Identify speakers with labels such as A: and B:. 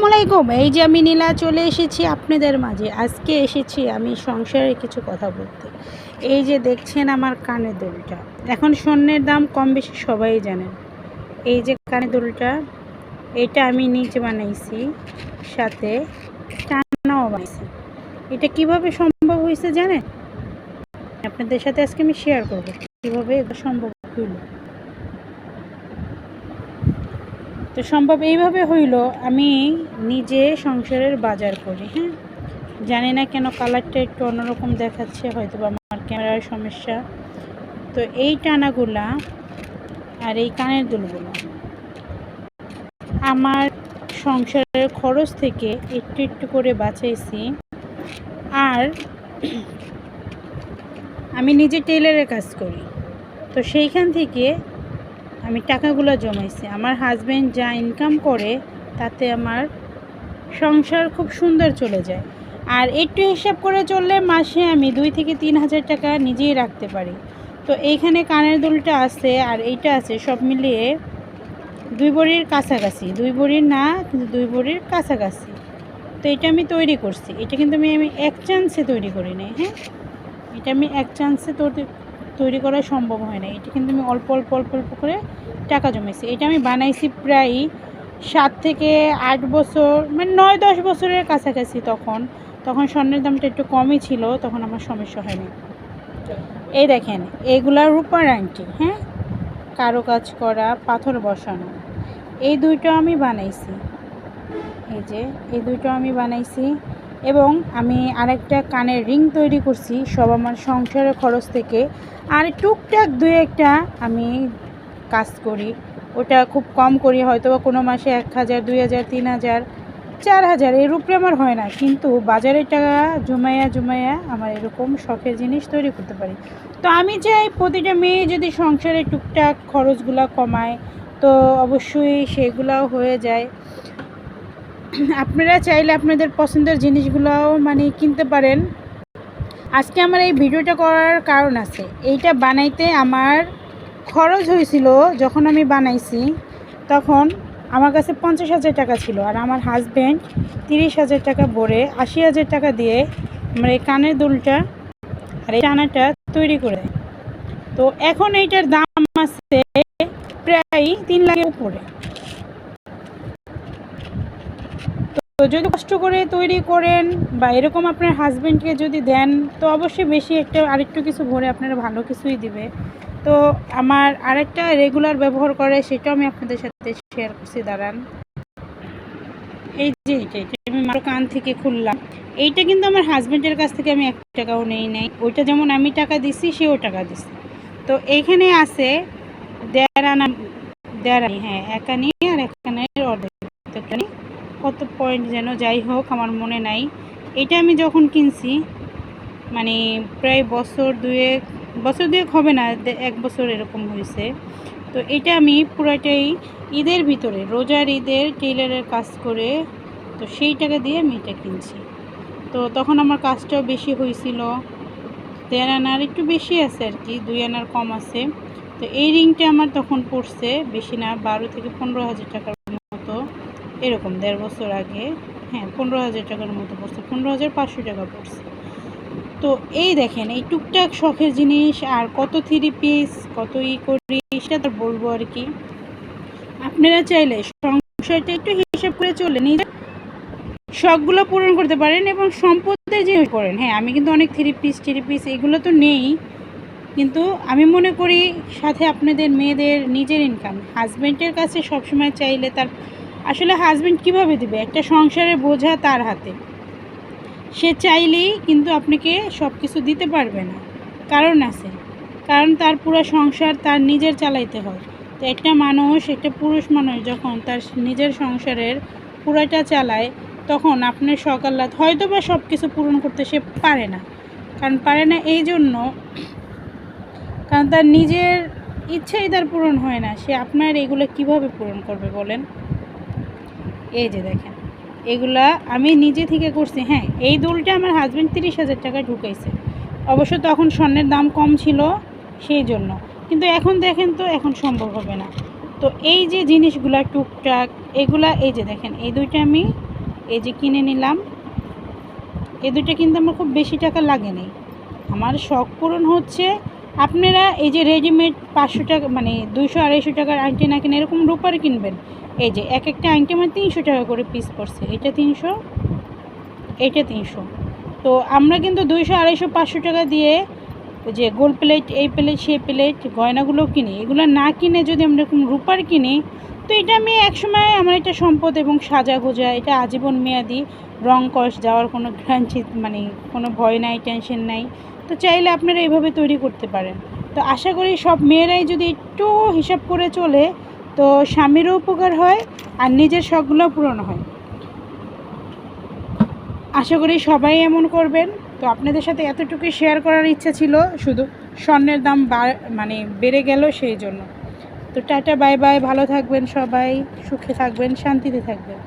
A: আসসালামু আলাইকুম। এই যে আমি নীলা চলে এসেছি আপনাদের মাঝে। আজকে এসেছি আমি সংসারের কিছু কথা বলতে। এই যে দেখছেন আমার কানের দুলটা। এখন স্বর্ণের দাম কম বেশি সবাই জানেন। এই যে কানের দুলটা, এটা আমি নিজে বানাইছি, সাথে টানাও বানাইছি। এটা কিভাবে সম্ভব হয়েছে জানেন? আপনাদের সাথে আজকে আমি শেয়ার করব কিভাবে এটা সম্ভব হইল। তো সম্ভব এইভাবে হইল, আমি নিজে সংসারের বাজার করি। হ্যাঁ, জানি না কেন কালারটা একটু অন্যরকম দেখাচ্ছে, হয়তো বা আমার ক্যামেরার সমস্যা। তো এই টানাগুলা আর এই কানের দুলগুলো আমার সংসারের খরচ থেকে একটু একটু করে বাঁচাইছি। আর আমি নিজে টেইলারের কাজ করি, তো সেইখান থেকে আমি টাকাগুলো জমাইছি। আমার হাজব্যান্ড যা ইনকাম করে তাতে আমার সংসার খুব সুন্দর চলে যায়। আর একটু হিসাব করে চললে মাসে আমি 2 থেকে 3 হাজার টাকা নিজেই রাখতে পারি। তো এইখানে কানের দুলটা আছে আর এইটা আছে, সব মিলিয়ে 2 ভরির কাছাকাছি। 2 ভরির না, কিন্তু 2 ভরির কাছাকাছি। তো এটা আমি তৈরি করছি। এটা কিন্তু আমি এক চান্সে তৈরি করি নাই। হ্যাঁ, এটা আমি এক চান্সে তৈরি করা সম্ভব হয় না। এটা কিন্তু আমি অল্প অল্প অল্প অল্প করে টাকা জমাইছি। এটা আমি বানাইছি প্রায় 7 থেকে 8 বছর, মানে 9-10 বছরের কাছাকাছি। তখন স্বর্ণের দামটা একটু কমই ছিল, তখন আমার সমস্যা হয়নি। এই দেখেন, এইগুলা রূপার আংটি। হ্যাঁ, কারো কাজ করা, পাথর বসানো। এই দুইটা আমি বানাইছি। এই যে এই দুইটা আমি বানাইছি, এবং আমি আরেকটা কানের রিং তৈরি করছি, সব আমার সংসারের খরচ থেকে। আর টুকটাক 2-1টা আমি কাজ করি, ওটা খুব কম করি, হয়তো বা কোনো মাসে 1000, 2000, 3000, 4000 এর উপরে আমার হয় না, কিন্তু বাজারের টাকা জমাইয়া আমার এরকম শখের জিনিস তৈরি করতে পারি। তো আমি চাই প্রতিটা মেয়ে যদি সংসারে টুকটাক খরচগুলো কমায়, তো অবশ্যই সেগুলাও হয়ে যায়। আপনারা চাইলে আপনাদের পছন্দের জিনিসগুলোও মানে কিনতে পারেন। আজকে আমার এই ভিডিওটা করার কারণ আছে। এইটা বানাইতে আমার খরচ হয়েছিল, যখন আমি বানাইছি তখন আমার কাছে 50,000 টাকা ছিল, আর আমার হাজব্যান্ড 30,000 টাকা ভরে 80,000 টাকা দিয়ে আমার এই কানের দুলটা আর এই টানাটা তৈরি করে দেয়। তো এখন এইটার দাম আছে প্রায় 3 লাখের উপরে। তো যদি কষ্ট করে তৈরি করেন বা এরকম আপনার হাজব্যান্ডকে যদি দেন, তো অবশ্যই বেশি একটা আরেকটু কিছু ভরে আপনারা ভালো কিছুই দিবে। তো আমার আরেকটা রেগুলার ব্যবহার করে, সেটাও আমি আপনাদের সাথে শেয়ার করছি। দাঁড়ান, এই যে এটা আমি মাত্র কান থেকে খুললাম। এইটা কিন্তু আমার হাজব্যান্ডের কাছ থেকে আমি 1 টাকাও নেই নাই। ওইটা যেমন আমি টাকা দিছি, সেও টাকা দিছি। তো এইখানে আছে 1.5 আনা, 1.5 আনি। হ্যাঁ, 1 আনি আর 1 আনার অর্ধেক, কত পয়েন্ট যেন, যাই হোক আমার মনে নাই। এটা আমি যখন কিনছি, মানে প্রায় বছর দুয়েক হবে না, 1 বছর এরকম হয়েছে। তো এটা আমি পুরোটাই ঈদের ভিতরে, রোজার ঈদের টেইলারের কাজ করে, তো সেই টাকা দিয়ে আমি এটা কিনছি। তো তখন আমার কাজটাও বেশি হয়েছিল, 1.5 আনার একটু বেশি আছে আর কি, 2 আনার কম আছে। তো এই রিংটা আমার তখন পড়ছে বেশি না, 12 থেকে 15,000 টাকার মতো, এরকম 1.5 বছর আগে। হ্যাঁ, 15,000 টাকার মতো পড়ছে, 15,500 টাকা পড়ছে। তো এই দেখেন, এই টুকটাক শখের জিনিস আর কত 3 পিস, কত করি, সেটা তো বলবো আর কি। আপনারা চাইলে সংসারটা একটু হিসাব করে চলে নিজের শখগুলো পূরণ করতে পারেন এবং সম্পদের জিনিস করেন। হ্যাঁ, আমি কিন্তু অনেক 3 পিস এগুলো তো নেই, কিন্তু আমি মনে করি সাথে আপনাদের মেয়েদের নিজের ইনকাম, হাজব্যান্ডের কাছে সবসময় চাইলে তার আসলে হাজব্যান্ড কীভাবে দেবে, একটা সংসারের বোঝা তার হাতে, সে চাইলেই কিন্তু আপনাকে সব কিছু দিতে পারবে না। কারণ আছে, কারণ তার পুরো সংসার তার নিজের চালাইতে হয়। তো একটা মানুষ, একটা পুরুষ মানুষ যখন তার নিজের সংসারের পুরোটা চালায়, তখন আপনার সকাল হয়তো বা সব কিছু পূরণ করতে সে পারে না। কারণ পারে না এই জন্য, কারণ তার নিজের ইচ্ছাই তার পূরণ হয় না। সে আপনার এগুলো কিভাবে পূরণ করবে বলেন? এই যে দেখেন, এগুলা আমি নিজে থেকে করছি। হ্যাঁ, এই দুলটা আমার হাজব্যান্ড 30,000 টাকা ঢুকাইছে, অবশ্য তখন স্বর্ণের দাম কম ছিল সেই জন্য, কিন্তু এখন দেখেন তো এখন সম্ভব হবে না। তো এই যে জিনিসগুলা টুকটাক এগুলা, এই যে দেখেন, এই দুইটা আমি এই যে কিনে নিলাম। এই দুটো কিন্তু আমার খুব বেশি টাকা লাগেনি। আমার শখ পূরণ হচ্ছে। আপনারা এই যে রেডিমেড 500 টাকা মানে 200-250 টাকার আংটি না কিনে এরকম রূপার কিনবেন। এই যে এক একটা আংটি আমার 300 টাকা করে পিস পড়ছে। এটা 300, এটা 300। তো আমরা কিন্তু 200-250-500 টাকা দিয়ে ওই যে গোল্ড প্লেট, এই প্লেট, সেই প্লেট, গয়নাগুলো কিনি। এগুলো না কিনে যদি আমরা এরকম রূপার কিনি, তো এটা আমি একসময় আমার এটা সম্পদ এবং সাজা গোজা, এটা আজীবন মেয়াদি, রং কস যাওয়ার কোনো গ্যারান্টি মানে কোনো ভয় নাই, টেনশন নাই। তো চাইলে আপনারা এইভাবে তৈরি করতে পারেন। তো আশা করি সব মেয়েরাই যদি একটু হিসাব করে চলে, তো স্বামীরও উপকার হয় আর নিজের শখগুলোও পূরণ হয়। আশা করি সবাই এমন করবেন। তো আপনাদের সাথে এতটুকুই শেয়ার করার ইচ্ছা ছিল, শুধু স্বর্ণের দাম মানে বেড়ে গেল সেই জন্য। তো টাটা, বাই বাই, ভালো থাকবেন সবাই, সুখে থাকবেন, শান্তিতে থাকবেন।